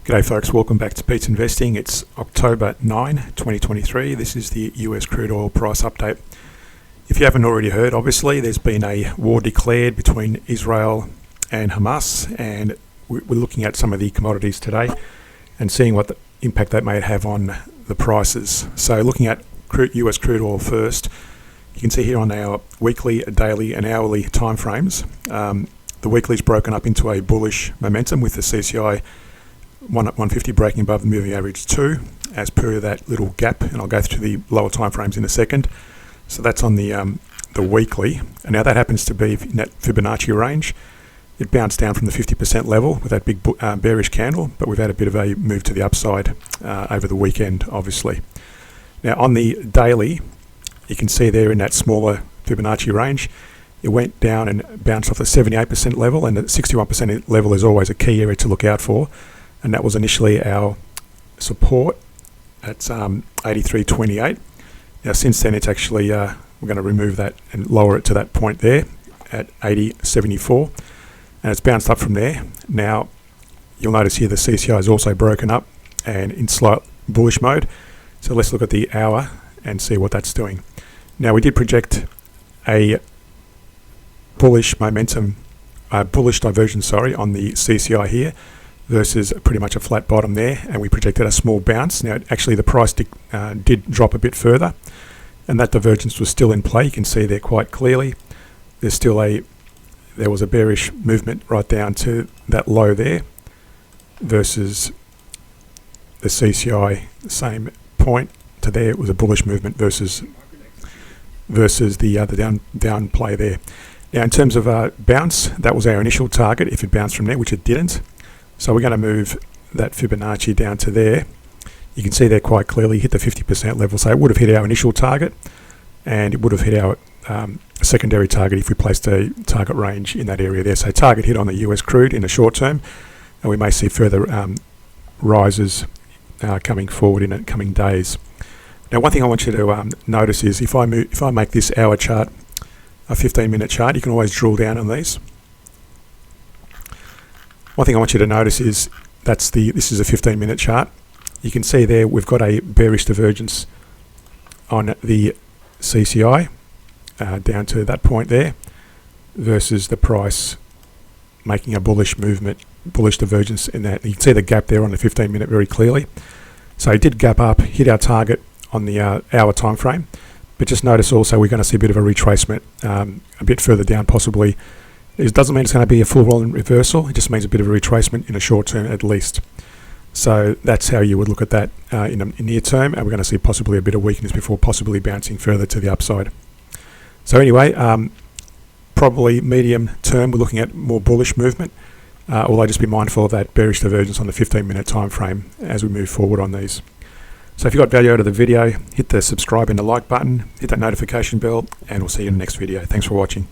G'day folks, welcome back to Pete's Investing. It's October 9, 2023. This is the US crude oil price update. If you haven't already heard, obviously there's been a war declared between Israel and Hamas, and we're looking at some of the commodities today and seeing what the impact that may have on the prices. So looking at US crude oil first, you can see here on our weekly, daily and hourly timeframes, the weekly's broken up into a bullish momentum with the CCI 150 breaking above the moving average 2 as per that little gap, and I'll go through the lower time frames in a second. So that's on the weekly, and now that happens to be in that Fibonacci range. It bounced down from the 50% level with that big bearish candle, but we've had a bit of a move to the upside over the weekend, obviously. Now on the daily, you can see there in that smaller Fibonacci range, it went down and bounced off the 78% level, and the 61% level is always a key area to look out for. And that was initially our support at 83.28. Now since then it's actually, we're going to remove that and lower it to that point there at 80.74. And it's bounced up from there. Now you'll notice here the CCI is also broken up and in slight bullish mode. So let's look at the hour and see what that's doing. Now we did project a bullish momentum, bullish divergence, on the CCI here, versus pretty much a flat bottom there, and we projected a small bounce. Now actually the price did drop a bit further, and that divergence was still in play. You can see there quite clearly there was a bearish movement right down to that low there versus the CCI, the same point to there. It was a bullish movement versus the other down play there. Now in terms of bounce, that was our initial target if it bounced from there, which it didn't. So we're going to move that Fibonacci down to there. You can see there quite clearly hit the 50% level. So it would have hit our initial target, and it would have hit our secondary target if we placed a target range in that area there. So target hit on the US crude in the short term, and we may see further rises coming forward in the coming days. Now one thing I want you to notice is if I make this hour chart a 15-minute chart, you can always drill down on these. One thing I want you to notice is this is a 15-minute chart. You can see there we've got a bearish divergence on the CCI down to that point there versus the price making a bullish movement, bullish divergence in that. You can see the gap there on the 15-minute very clearly. So it did gap up, hit our target on the hour time frame, but just notice also we're going to see a bit of a retracement a bit further down possibly. It doesn't mean it's going to be a full rolling reversal. It just means a bit of a retracement in a short term at least. So that's how you would look at that in near term, and we're going to see possibly a bit of weakness before possibly bouncing further to the upside. So anyway, probably medium term we're looking at more bullish movement, although just be mindful of that bearish divergence on the 15-minute time frame as we move forward on these. So if you got value out of the video, hit the subscribe and the like button, hit that notification bell, and we'll see you in the next video. Thanks for watching.